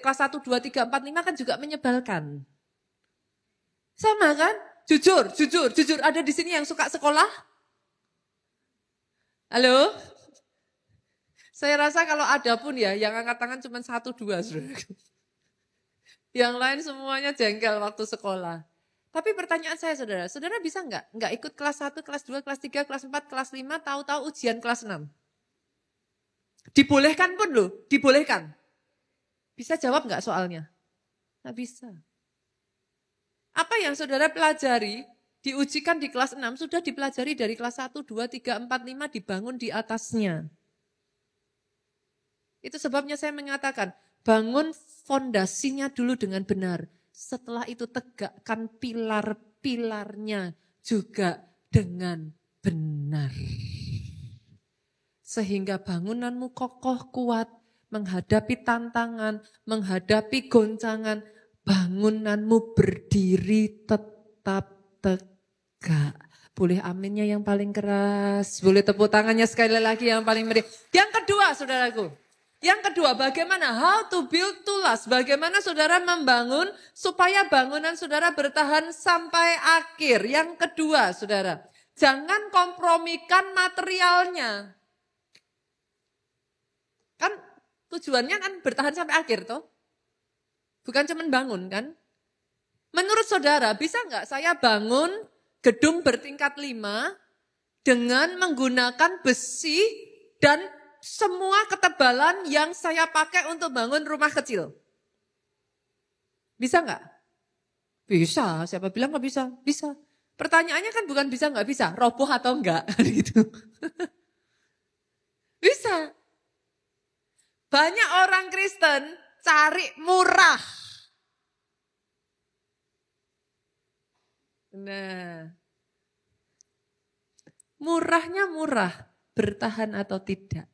kelas 1, 2, 3, 4, 5 kan juga menyebalkan. Sama kan? Jujur, ada di sini yang suka sekolah? Halo? Saya rasa kalau ada pun ya, yang angkat tangan cuma 1, 2. Yang lain semuanya jengkel waktu sekolah. Tapi pertanyaan saya saudara bisa nggak ikut kelas 1, kelas 2, kelas 3, kelas 4, kelas 5, tahu-tahu ujian kelas 6? Dibolehkan pun loh, dibolehkan. Bisa jawab nggak soalnya? Nggak bisa. Apa yang saudara pelajari, diujikan di kelas 6, sudah dipelajari dari kelas 1, 2, 3, 4, 5, dibangun di atasnya. Itu sebabnya saya mengatakan, bangun fondasinya dulu dengan benar. Setelah itu tegakkan pilar-pilarnya juga dengan benar. Sehingga bangunanmu kokoh kuat, menghadapi tantangan, menghadapi goncangan, bangunanmu berdiri tetap tegak. Boleh aminnya yang paling keras, boleh tepuk tangannya sekali lagi yang paling meriah. Yang kedua saudaraku. Yang kedua, bagaimana how to build to last. Bagaimana saudara membangun supaya bangunan saudara bertahan sampai akhir. Yang kedua, saudara, jangan kompromikan materialnya. Kan tujuannya kan bertahan sampai akhir toh. Bukan cuma bangun kan. Menurut saudara, bisa nggak saya bangun gedung bertingkat 5 dengan menggunakan besi dan semua ketebalan yang saya pakai untuk bangun rumah kecil? Bisa nggak? Bisa, siapa bilang nggak bisa? Bisa. Pertanyaannya kan bukan bisa nggak bisa, roboh atau enggak gitu. Bisa. Banyak orang Kristen cari murah. Nah, murahnya murah, bertahan atau tidak?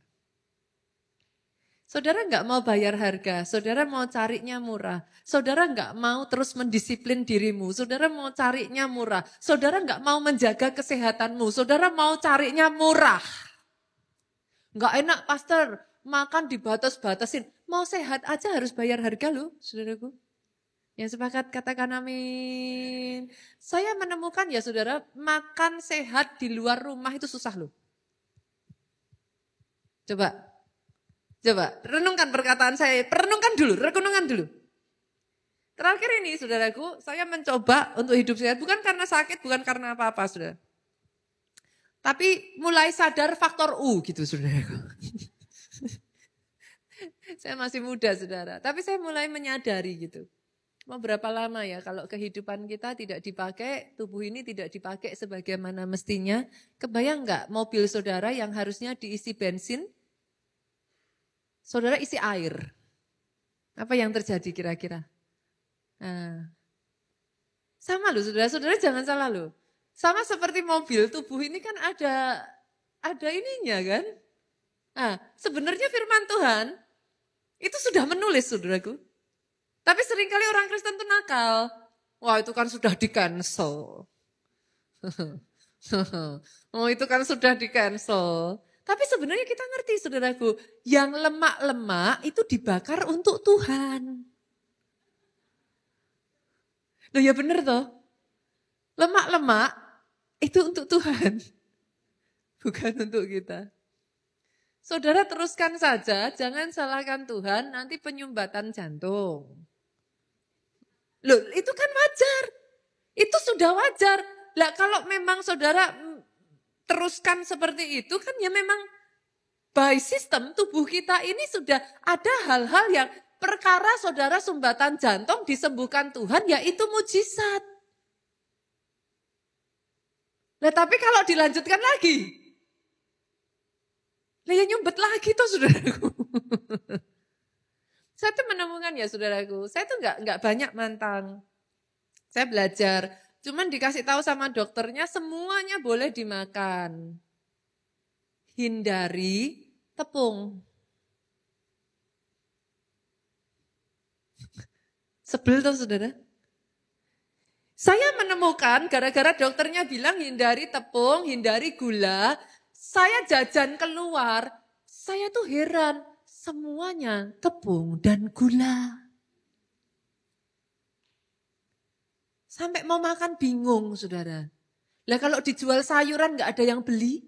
Saudara nggak mau bayar harga, saudara mau carinya murah. Saudara nggak mau terus mendisiplin dirimu, saudara mau carinya murah. Saudara nggak mau menjaga kesehatanmu, saudara mau carinya murah. Nggak enak pastor, makan dibatas-batasin. Mau sehat aja harus bayar harga loh, saudaraku. Yang sepakat katakan amin. Saya menemukan ya saudara, makan sehat di luar rumah itu susah loh. Coba, renungkan perkataan saya, renungkan dulu. Terakhir ini saudaraku, saya mencoba untuk hidup sehat, bukan karena sakit, bukan karena apa-apa saudara. Tapi mulai sadar faktor U gitu saudaraku. Saya masih muda saudara, tapi saya mulai menyadari gitu. Mau berapa lama ya kalau kehidupan kita tidak dipakai, tubuh ini tidak dipakai sebagaimana mestinya. Kebayang nggak mobil saudara yang harusnya diisi bensin, saudara isi air. Apa yang terjadi kira-kira? Nah, sama loh saudara-saudara, jangan salah loh. Sama seperti mobil, tubuh ini kan ada ininya kan. Nah, sebenarnya firman Tuhan itu sudah menulis saudaraku. Tapi seringkali orang Kristen itu nakal. Wah itu kan sudah di-cancel. Oh itu kan sudah di-cancel. Tapi sebenarnya kita ngerti saudaraku, yang lemak-lemak itu dibakar untuk Tuhan. Loh ya benar toh. Lemak-lemak itu untuk Tuhan. Bukan untuk kita. Saudara teruskan saja, jangan salahkan Tuhan, nanti penyumbatan jantung. Loh itu kan wajar, itu sudah wajar. Lah kalau memang saudara teruskan seperti itu kan ya memang by system tubuh kita ini sudah ada hal-hal yang perkara saudara sumbatan jantung disembuhkan Tuhan ya itu mujizat. Lah tapi kalau dilanjutkan lagi, lah ya nyumbet lagi tuh saudaraku. Saya tuh menemukan ya saudaraku, saya tuh nggak banyak mantang. Saya belajar, cuman dikasih tahu sama dokternya semuanya boleh dimakan. Hindari tepung. Sebel tuh saudara. Saya menemukan gara-gara dokternya bilang hindari tepung, hindari gula, saya jajan keluar, saya tuh heran. Semuanya tepung dan gula. Sampai mau makan bingung saudara. Lah kalau dijual sayuran gak ada yang beli.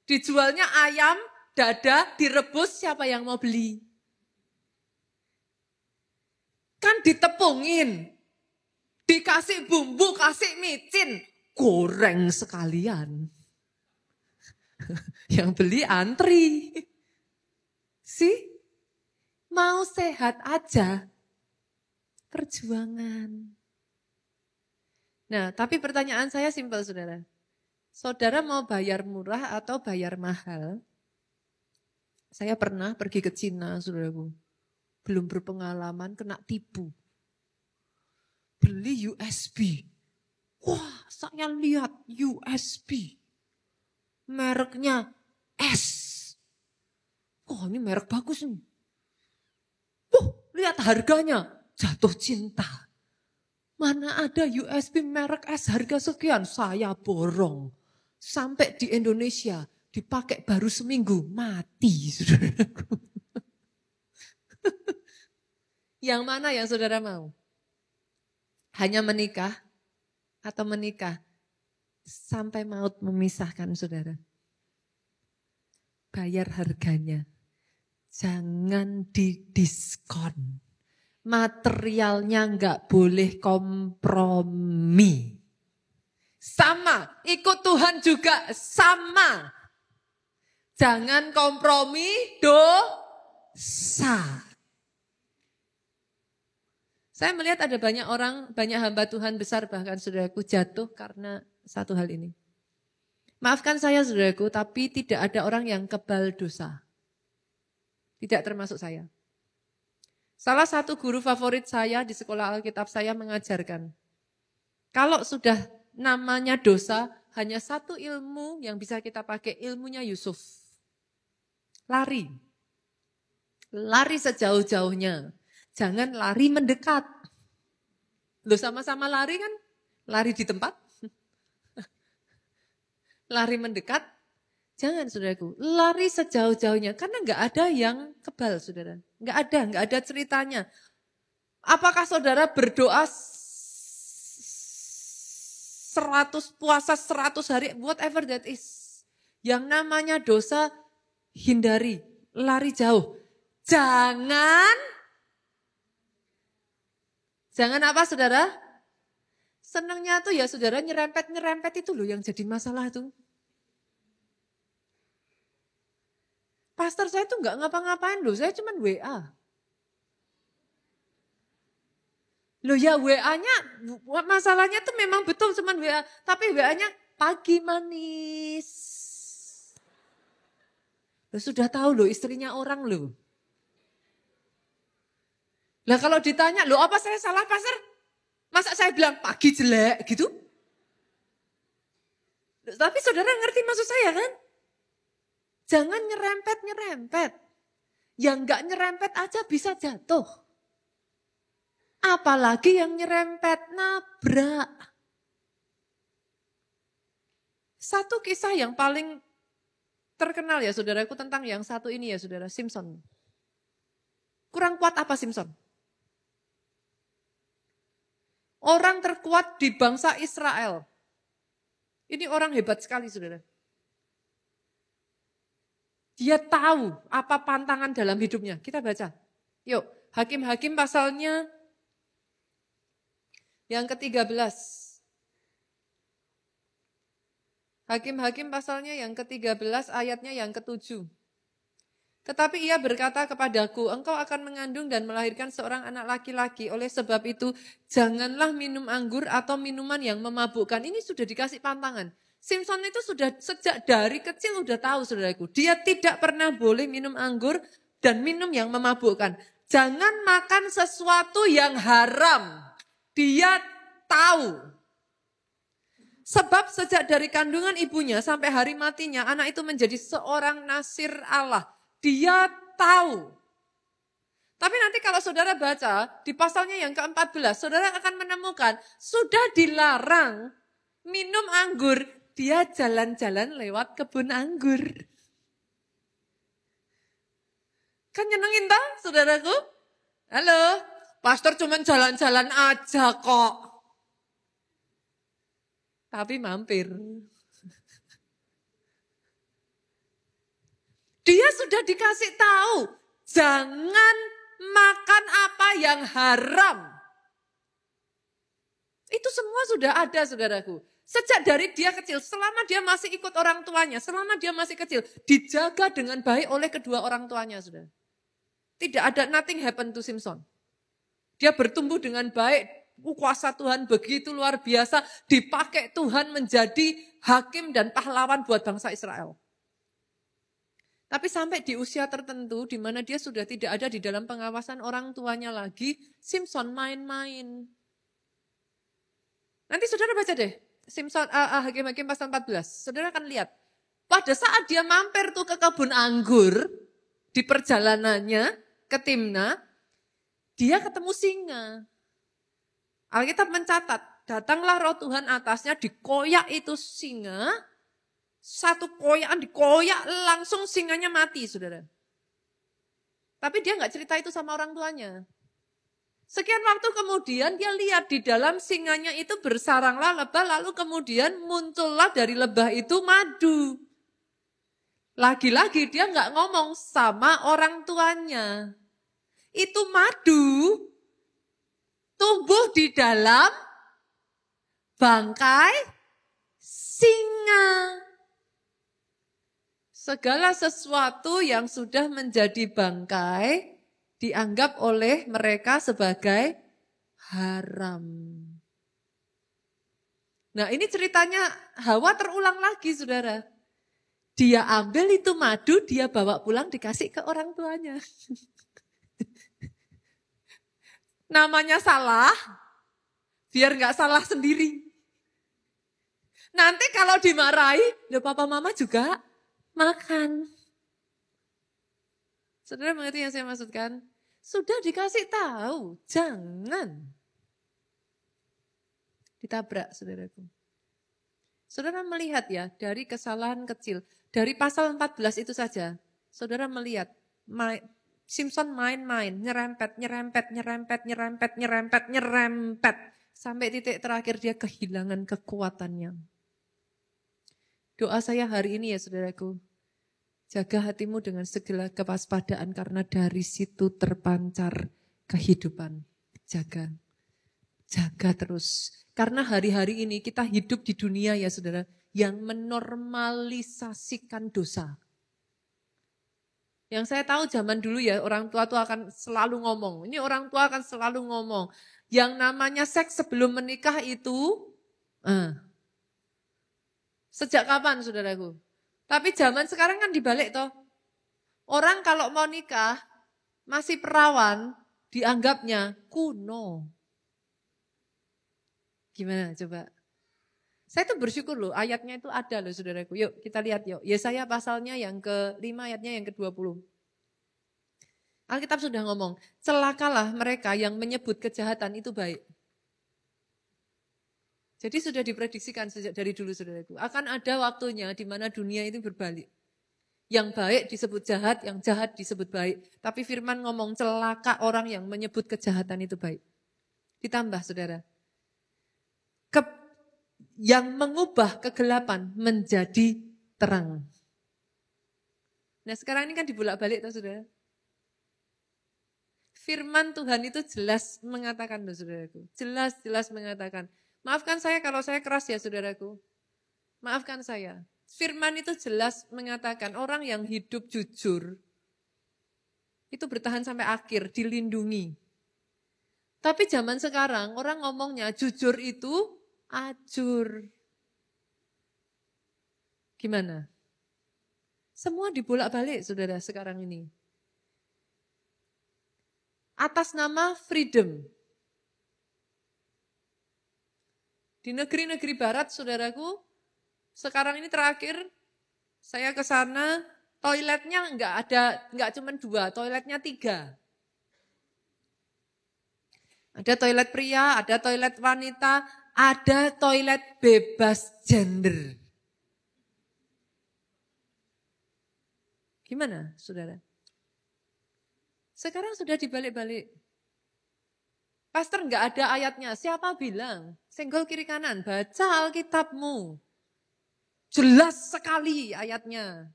Dijualnya ayam, dada, direbus siapa yang mau beli. Kan ditepungin. Dikasih bumbu, kasih micin. Goreng sekalian. Yang beli antri. Sih, mau sehat aja, perjuangan. Nah, tapi pertanyaan saya simpel saudara. Saudara mau bayar murah atau bayar mahal? Saya pernah pergi ke Cina, saudaraku. Belum berpengalaman, kena tipu. Beli USB. Wah, saya lihat USB. Mereknya S. Oh ini merek bagus nih. Lihat harganya. Jatuh cinta. Mana ada USB merek S harga sekian. Saya borong. Sampai di Indonesia. Dipakai baru seminggu. Mati saudaraku. Yang mana yang saudara mau? Hanya menikah? Atau menikah? Sampai maut memisahkan saudara. Bayar harganya. Jangan didiskon. Materialnya enggak boleh kompromi. Sama, ikut Tuhan juga sama. Jangan kompromi dosa. Saya melihat ada banyak orang, banyak hamba Tuhan besar bahkan saudaraku jatuh karena satu hal ini. Maafkan saya saudaraku, tapi tidak ada orang yang kebal dosa. Tidak termasuk saya. Salah satu guru favorit saya di sekolah Alkitab saya mengajarkan. Kalau sudah namanya dosa, hanya satu ilmu yang bisa kita pakai, ilmunya Yusuf. Lari. Lari sejauh-jauhnya. Jangan lari mendekat. Loh sama-sama lari kan? Lari di tempat. Lari mendekat. Jangan saudaraku. Lari sejauh-jauhnya. Karena enggak ada yang kebal saudara. Enggak ada ceritanya. Apakah saudara berdoa 100 puasa 100 hari, whatever that is. Yang namanya dosa, hindari. Lari jauh. Jangan apa saudara? Senangnya tuh ya saudara nyerempet itu loh yang jadi masalah tuh. Pastor saya tuh nggak ngapa-ngapain loh, saya cuma WA. Loh ya WA-nya, masalahnya tuh memang betul cuma WA, tapi WA-nya pagi manis. Loh sudah tahu loh istrinya orang loh. Lah kalau ditanya, loh apa saya salah pastor? Masa saya bilang pagi jelek gitu? Loh, tapi saudara ngerti maksud saya kan? Jangan nyerempet-nyerempet. Yang gak nyerempet aja bisa jatuh. Apalagi yang nyerempet, nabrak. Satu kisah yang paling terkenal ya saudaraku tentang yang satu ini ya saudara, Simpson. Kurang kuat apa Simpson? Orang terkuat di bangsa Israel. Ini orang hebat sekali saudara. Dia tahu apa pantangan dalam hidupnya. Kita baca. Yuk, Hakim-Hakim pasalnya yang ke-13. Hakim-Hakim pasalnya yang ke-13 ayatnya yang ke-7. Tetapi ia berkata kepadaku, engkau akan mengandung dan melahirkan seorang anak laki-laki. Oleh sebab itu, janganlah minum anggur atau minuman yang memabukkan. Ini sudah dikasih pantangan. Simpson itu sudah sejak dari kecil udah tahu saudaraku. Dia tidak pernah boleh minum anggur dan minum yang memabukkan. Jangan makan sesuatu yang haram. Dia tahu. Sebab sejak dari kandungan ibunya sampai hari matinya, anak itu menjadi seorang nasir Allah. Dia tahu. Tapi nanti kalau saudara baca di pasalnya yang ke-14, saudara akan menemukan sudah dilarang minum anggur. Dia jalan-jalan lewat kebun anggur. Kan nyenengin tak saudaraku? Halo, pastor cuma jalan-jalan aja kok. Tapi mampir. Dia sudah dikasih tahu, jangan makan apa yang haram. Itu semua sudah ada saudaraku. Sejak dari dia kecil, selama dia masih ikut orang tuanya, selama dia masih kecil, dijaga dengan baik oleh kedua orang tuanya, saudara. Tidak ada, nothing happen to Simpson. Dia bertumbuh dengan baik, kuasa Tuhan begitu luar biasa, dipakai Tuhan menjadi hakim dan pahlawan buat bangsa Israel. Tapi sampai di usia tertentu, di mana dia sudah tidak ada di dalam pengawasan orang tuanya lagi, Simpson main-main. Nanti saudara baca deh. Simpson, Hakim-Hakim pasal 14. Saudara akan lihat. Pada saat dia mampir tuh ke kebun anggur. Di perjalanannya ke Timna. Dia ketemu singa. Alkitab mencatat. Datanglah roh Tuhan atasnya. Dikoyak itu singa. Satu koyakan dikoyak langsung singanya mati saudara. Tapi dia gak cerita itu sama orang tuanya. Sekian waktu kemudian dia lihat di dalam singanya itu bersaranglah lebah, lalu kemudian muncullah dari lebah itu madu. Lagi-lagi dia nggak ngomong sama orang tuanya. Itu madu tumbuh di dalam bangkai singa. Segala sesuatu yang sudah menjadi bangkai dianggap oleh mereka sebagai haram. Nah ini ceritanya Hawa terulang lagi saudara. Dia ambil itu madu, dia bawa pulang dikasih ke orang tuanya. Namanya salah, biar gak salah sendiri. Nanti kalau dimarahi, ya papa mama juga makan. Saudara mengerti yang saya maksudkan? Sudah dikasih tahu, jangan ditabrak saudaraku. Saudara melihat ya, dari kesalahan kecil, dari pasal 14 itu saja, saudara melihat Simpson main-main, nyerempet, sampai titik terakhir dia kehilangan kekuatannya. Doa saya hari ini ya saudaraku, jaga hatimu dengan segala kewaspadaan karena dari situ terpancar kehidupan. Jaga terus. Karena hari-hari ini kita hidup di dunia ya saudara, yang menormalisasikan dosa. Yang saya tahu zaman dulu ya orang tua tuh akan selalu ngomong. Ini orang tua akan selalu ngomong. Yang namanya seks sebelum menikah itu, sejak kapan saudaraku? Tapi zaman sekarang kan dibalik toh. Orang kalau mau nikah, masih perawan, dianggapnya kuno. Gimana coba? Saya tuh bersyukur loh, ayatnya itu ada loh saudaraku. Yuk kita lihat yuk. Yesaya pasalnya yang ke-5, ayatnya yang ke-20. Alkitab sudah ngomong, celakalah mereka yang menyebut kejahatan itu baik. Jadi sudah diprediksikan sejak dari dulu saudaraku. Akan ada waktunya di mana dunia itu berbalik. Yang baik disebut jahat, yang jahat disebut baik. Tapi firman ngomong celaka orang yang menyebut kejahatan itu baik. Ditambah saudara. Yang mengubah kegelapan menjadi terang. Nah sekarang ini kan dibolak-balik tuh saudara. Firman Tuhan itu jelas mengatakan loh saudaraku. Jelas mengatakan. Maafkan saya kalau saya keras ya saudaraku. Maafkan saya. Firman itu jelas mengatakan orang yang hidup jujur itu bertahan sampai akhir, dilindungi. Tapi zaman sekarang orang ngomongnya jujur itu ajur. Gimana? Semua dibolak-balik saudara sekarang ini. Atas nama freedom. Di negeri-negeri barat saudaraku, sekarang ini terakhir saya ke sana, toiletnya enggak cuma 2, toiletnya 3. Ada toilet pria, ada toilet wanita, ada toilet bebas gender. Gimana saudara? Sekarang sudah dibalik-balik. Pastor enggak ada ayatnya, siapa bilang? Senggol kiri kanan, baca Alkitabmu. Jelas sekali ayatnya.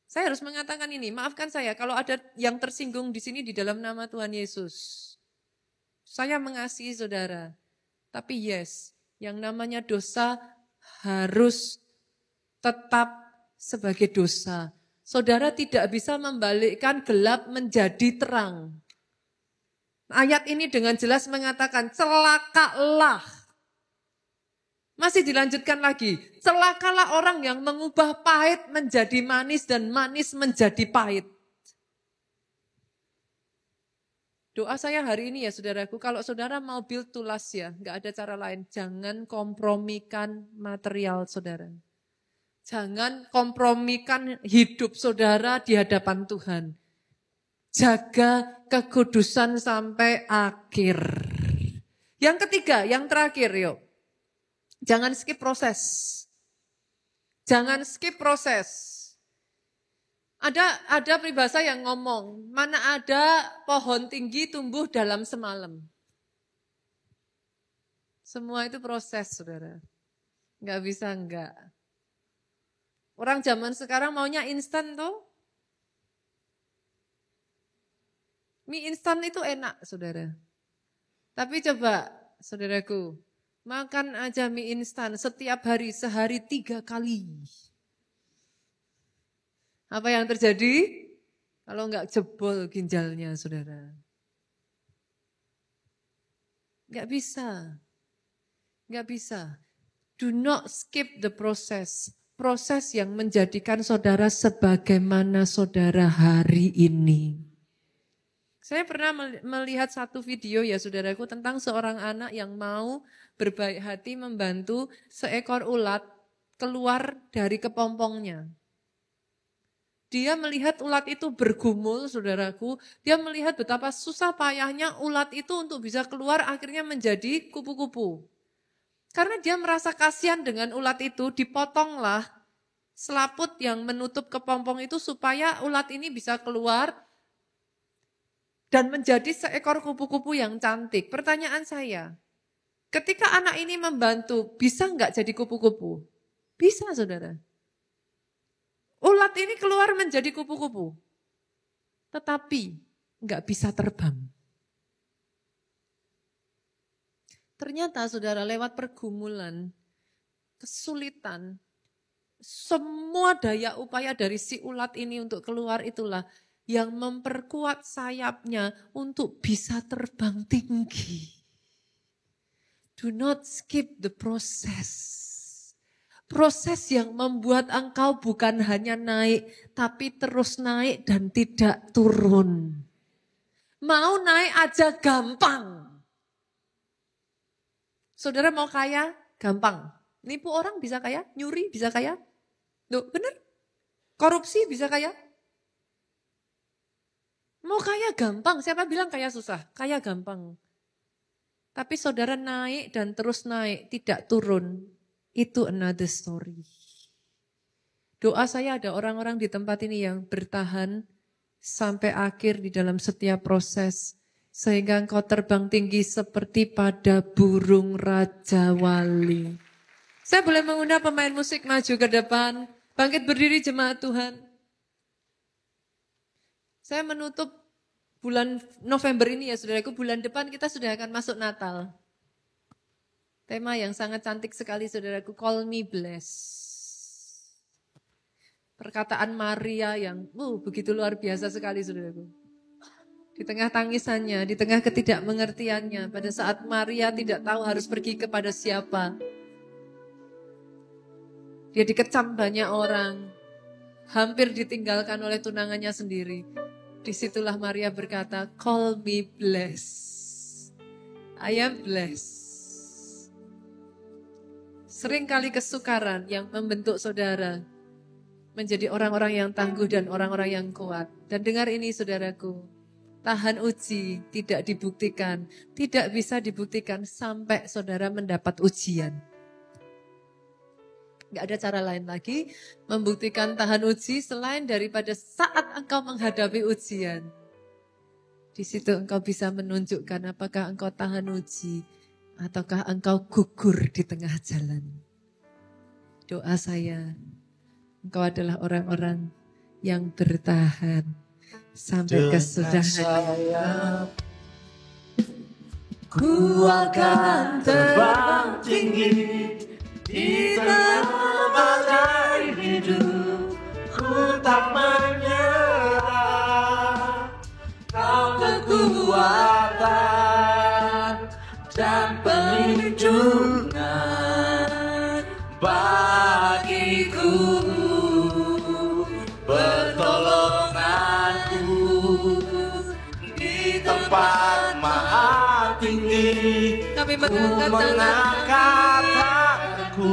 Saya harus mengatakan ini, maafkan saya kalau ada yang tersinggung di sini di dalam nama Tuhan Yesus. Saya mengasihi saudara. Tapi yes, yang namanya dosa harus tetap sebagai dosa. Saudara tidak bisa membalikkan gelap menjadi terang. Ayat ini dengan jelas mengatakan celakalah. Masih dilanjutkan lagi, celakalah orang yang mengubah pahit menjadi manis dan manis menjadi pahit. Doa saya hari ini ya saudaraku, kalau saudara mau build to last ya, gak ada cara lain. Jangan kompromikan material saudara. Jangan kompromikan hidup saudara di hadapan Tuhan. Jaga kekudusan sampai akhir. Yang ketiga, yang terakhir yuk. Jangan skip proses. Jangan skip proses. Ada peribahasa yang ngomong, mana ada pohon tinggi tumbuh dalam semalam. Semua itu proses, saudara. Nggak bisa enggak. Orang zaman sekarang maunya instan tuh. Mie instan itu enak, saudara. Tapi coba, saudaraku, makan aja mie instan setiap hari, sehari 3 kali. Apa yang terjadi? Kalau enggak jebol ginjalnya, saudara. Enggak bisa. Enggak bisa. Do not skip the process. Proses yang menjadikan saudara sebagaimana saudara hari ini. Saya pernah melihat satu video ya saudaraku tentang seorang anak yang mau berbaik hati membantu seekor ulat keluar dari kepompongnya. Dia melihat ulat itu bergumul saudaraku, dia melihat betapa susah payahnya ulat itu untuk bisa keluar akhirnya menjadi kupu-kupu. Karena dia merasa kasihan dengan ulat itu, dipotonglah selaput yang menutup kepompong itu supaya ulat ini bisa keluar dan menjadi seekor kupu-kupu yang cantik. Pertanyaan saya, ketika anak ini membantu, bisa enggak jadi kupu-kupu? Bisa saudara. Ulat ini keluar menjadi kupu-kupu. Tetapi enggak bisa terbang. Ternyata saudara lewat pergumulan, kesulitan, Semua daya upaya dari si ulat ini untuk keluar itulah yang memperkuat sayapnya untuk bisa terbang tinggi. Do not skip the process. Proses yang membuat engkau bukan hanya naik, tapi terus naik dan tidak turun. Mau naik aja gampang. Saudara mau kaya? Gampang. Nipu orang bisa kaya? Nyuri bisa kaya? Duh, bener? Korupsi bisa kaya? Mau kaya gampang. Siapa bilang kaya susah? Kaya gampang. Tapi saudara naik dan terus naik, tidak turun. Itu another story. Doa saya ada orang-orang di tempat ini yang bertahan sampai akhir di dalam setiap proses. Sehingga engkau terbang tinggi seperti pada burung Raja Wali. Saya boleh mengundang pemain musik maju ke depan. Bangkit berdiri jemaat Tuhan. Saya menutup bulan November ini ya saudaraku. Bulan depan kita sudah akan masuk Natal. Tema yang sangat cantik sekali saudaraku, call me blessed. Perkataan Maria yang begitu luar biasa sekali saudaraku. Di tengah tangisannya, di tengah ketidakmengertiannya, pada saat Maria tidak tahu harus pergi kepada siapa. Dia dikecam banyak orang, hampir ditinggalkan oleh tunangannya sendiri. Disitulah Maria berkata, call me blessed. I am blessed. Seringkali kesukaran yang membentuk saudara menjadi orang-orang yang tangguh dan orang-orang yang kuat. Dan dengar ini saudaraku, tahan uji tidak dibuktikan, tidak bisa dibuktikan sampai saudara mendapat ujian. Gak ada cara lain lagi membuktikan tahan uji selain daripada saat engkau menghadapi ujian. Di situ engkau bisa menunjukkan apakah engkau tahan uji ataukah engkau gugur di tengah jalan. Doa saya, engkau adalah orang-orang yang bertahan sampai kesudahan. Ku akan terbang tinggi di tengah badai hidup. Ku tak menyerah. Kau kekuatan dan perlindungan bagiku, pertolonganku di tempat maha tinggi. Kami Ku mengangkat tanganku,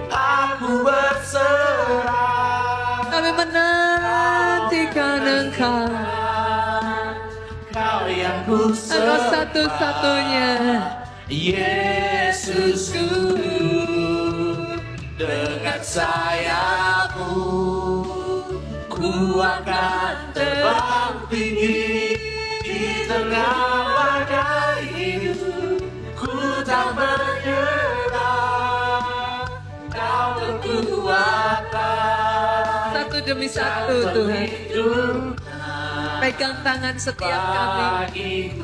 aku berserah. Kami menantikan engkau. Kau yang ku Engkau satu-satunya. Yesusku, dengan sayapmu ku akan terbang tinggi di tengah badai hidup. Ku tak menyerah. Kau kekuatan Satu demi satu Tuhan. Pegang tangan setiap kami.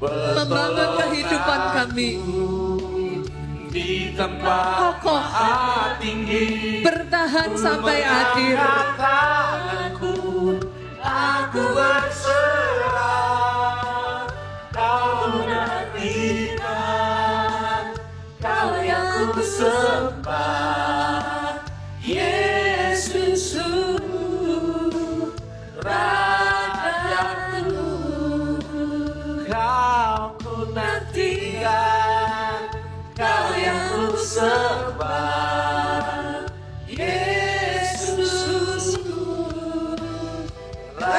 Membangun kehidupan kami. Di tempat Kokoh. tinggi. Bertahan sampai akhir. Aku berserah. Kau nantikan. Kau yang ku sembah. Yesus, Rajaku. Kau ku nantikan. Kau yang ku sembah. Yesus, Rajaku.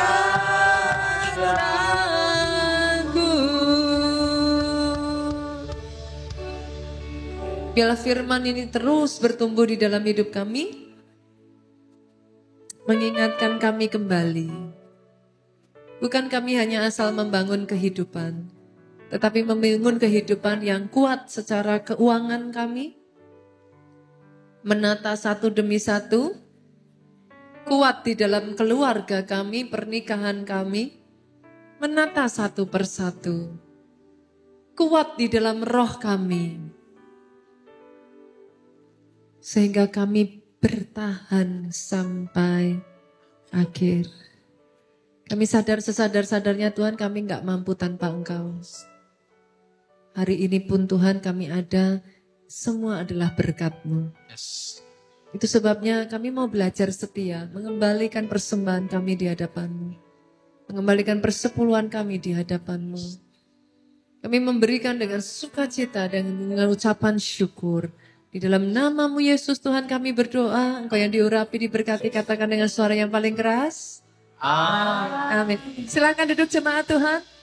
Biarlah firman ini terus bertumbuh di dalam hidup kami, mengingatkan kami kembali. Bukan kami hanya asal membangun kehidupan, tetapi membangun kehidupan yang kuat secara keuangan kami, menata satu demi satu, kuat di dalam keluarga kami, pernikahan kami, menata satu persatu, kuat di dalam roh kami. Sehingga kami bertahan sampai akhir. Kami sadar sesadar-sadarnya Tuhan, kami gak mampu tanpa Engkau. Hari ini pun Tuhan kami ada, semua adalah berkat-Mu. Yes. Itu sebabnya kami mau belajar setia, mengembalikan persembahan kami di hadapan-Mu. Mengembalikan persepuluhan kami di hadapan-Mu. Kami memberikan dengan sukacita dan dengan ucapan syukur. Di dalam nama-Mu Yesus Tuhan kami berdoa, Engkau yang diurapi, diberkati, katakan dengan suara yang paling keras. Amin. Silakan duduk jemaat Tuhan.